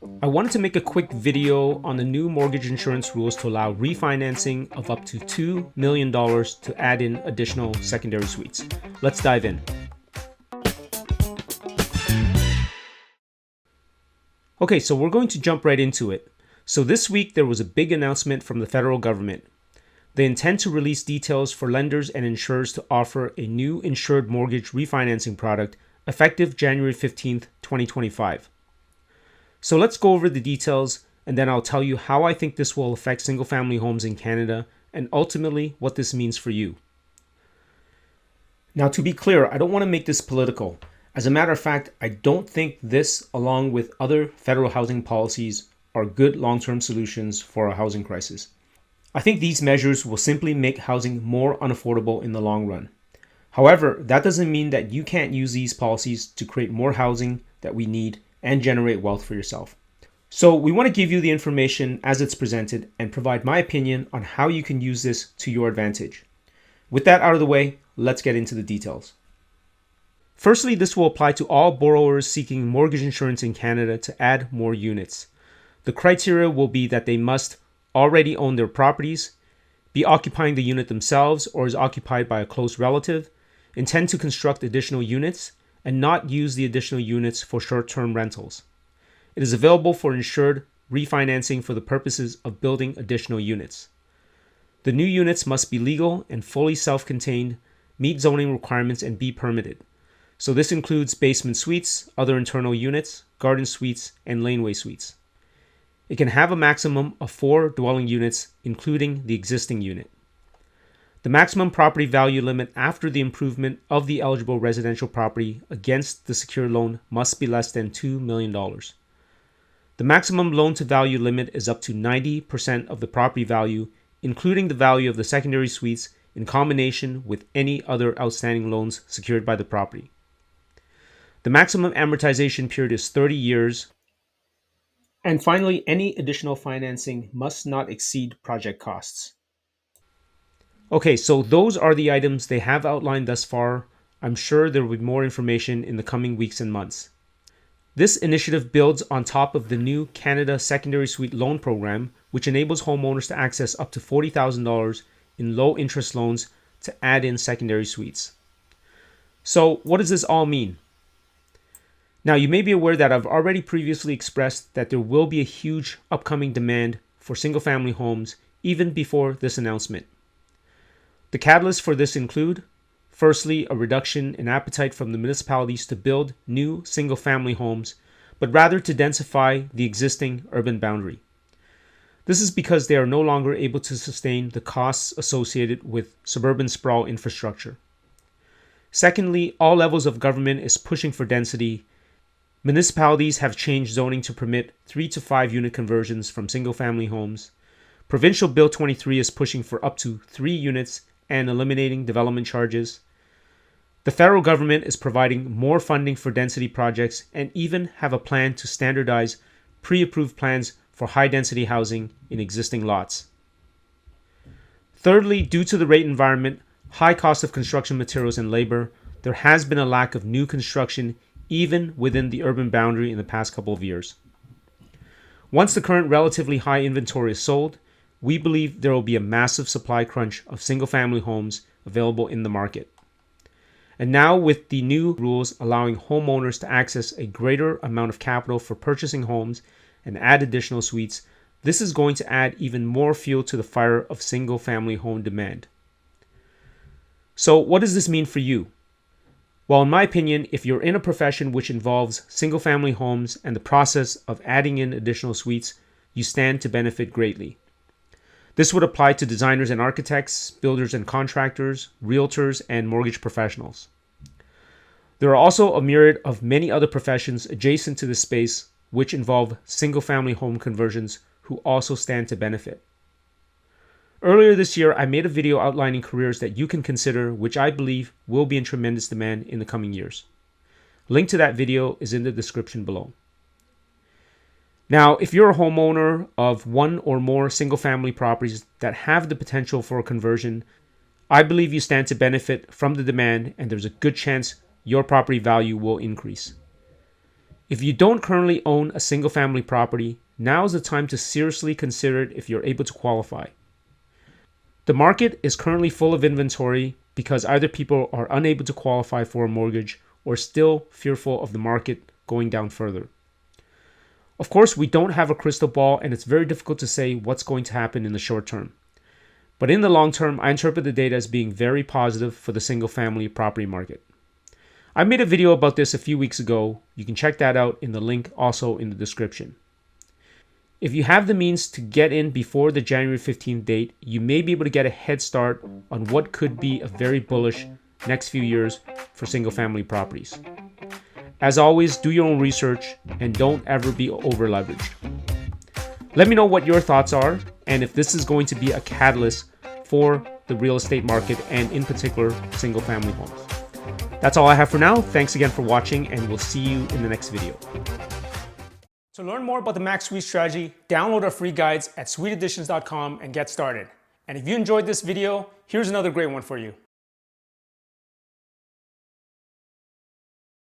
I wanted to make a quick video on the new mortgage insurance rules to allow refinancing of up to $2 million to add in additional secondary suites. Let's dive in. Okay, so we're going to jump right into it. So this week there was a big announcement from the federal government. They intend to release details for lenders and insurers to offer a new insured mortgage refinancing product effective January 15th, 2025. So let's go over the details, and then I'll tell you how I think this will affect single-family homes in Canada and ultimately what this means for you. Now, to be clear, I don't want to make this political. As a matter of fact, I don't think this, along with other federal housing policies, are good long-term solutions for our housing crisis. I think these measures will simply make housing more unaffordable in the long run. However, that doesn't mean that you can't use these policies to create more housing that we need and generate wealth for yourself. So we want to give you the information as it's presented and provide my opinion on how you can use this to your advantage. With that out of the way, let's get into the details. Firstly, this will apply to all borrowers seeking mortgage insurance in Canada to add more units. The criteria will be that they must already own their properties, be occupying the unit themselves or is occupied by a close relative, intend to construct additional units, and not use the additional units for short-term rentals. It is available for insured refinancing for the purposes of building additional units. The new units must be legal and fully self-contained, meet zoning requirements, and be permitted. So this includes basement suites, other internal units, garden suites, and laneway suites. It can have a maximum of 4 dwelling units, including the existing unit. The maximum property value limit after the improvement of the eligible residential property against the secured loan must be less than $2 million. The maximum loan-to-value limit is up to 90% of the property value, including the value of the secondary suites in combination with any other outstanding loans secured by the property. The maximum amortization period is 30 years. And finally, any additional financing must not exceed project costs. Okay, so those are the items they have outlined thus far. I'm sure there will be more information in the coming weeks and months. This initiative builds on top of the new Canada Secondary Suite Loan Program, which enables homeowners to access up to $40,000 in low-interest loans to add in secondary suites. So what does this all mean? Now, you may be aware that I've already previously expressed that there will be a huge upcoming demand for single-family homes even before this announcement. The catalysts for this include, firstly, a reduction in appetite from the municipalities to build new single-family homes, but rather to densify the existing urban boundary. This is because they are no longer able to sustain the costs associated with suburban sprawl infrastructure. Secondly, all levels of government is pushing for density. Municipalities have changed zoning to permit 3 to 5 unit conversions from single-family homes. Provincial Bill 23 is pushing for up to 3 units and eliminating development charges. The federal government is providing more funding for density projects and even have a plan to standardize pre-approved plans for high-density housing in existing lots. Thirdly, due to the rate environment, high cost of construction materials and labor, there has been a lack of new construction even within the urban boundary in the past couple of years. Once the current relatively high inventory is sold, we believe there will be a massive supply crunch of single-family homes available in the market. And now with the new rules allowing homeowners to access a greater amount of capital for purchasing homes and add additional suites, this is going to add even more fuel to the fire of single-family home demand. So what does this mean for you? Well, in my opinion, if you're in a profession which involves single-family homes and the process of adding in additional suites, you stand to benefit greatly. This would apply to designers and architects, builders and contractors, realtors, and mortgage professionals. There are also a myriad of many other professions adjacent to this space which involve single-family home conversions who also stand to benefit. Earlier this year, I made a video outlining careers that you can consider which I believe will be in tremendous demand in the coming years. Link to that video is in the description below. Now, if you're a homeowner of one or more single-family properties that have the potential for a conversion, I believe you stand to benefit from the demand and there's a good chance your property value will increase. If you don't currently own a single family property, now is the time to seriously consider it if you're able to qualify. The market is currently full of inventory because either people are unable to qualify for a mortgage or still fearful of the market going down further. Of course, we don't have a crystal ball and it's very difficult to say what's going to happen in the short term. But in the long term, I interpret the data as being very positive for the single family property market. I made a video about this a few weeks ago. You can check that out in the link also in the description. If you have the means to get in before the January 15th date, you may be able to get a head start on what could be a very bullish next few years for single family properties. As always, do your own research and don't ever be over leveraged. Let me know what your thoughts are and if this is going to be a catalyst for the real estate market and in particular single family homes. That's all I have for now. Thanks again for watching and we'll see you in the next video. To learn more about the Max Suite strategy, download our free guides at suiteeditions.com and get started. And if you enjoyed this video, here's another great one for you.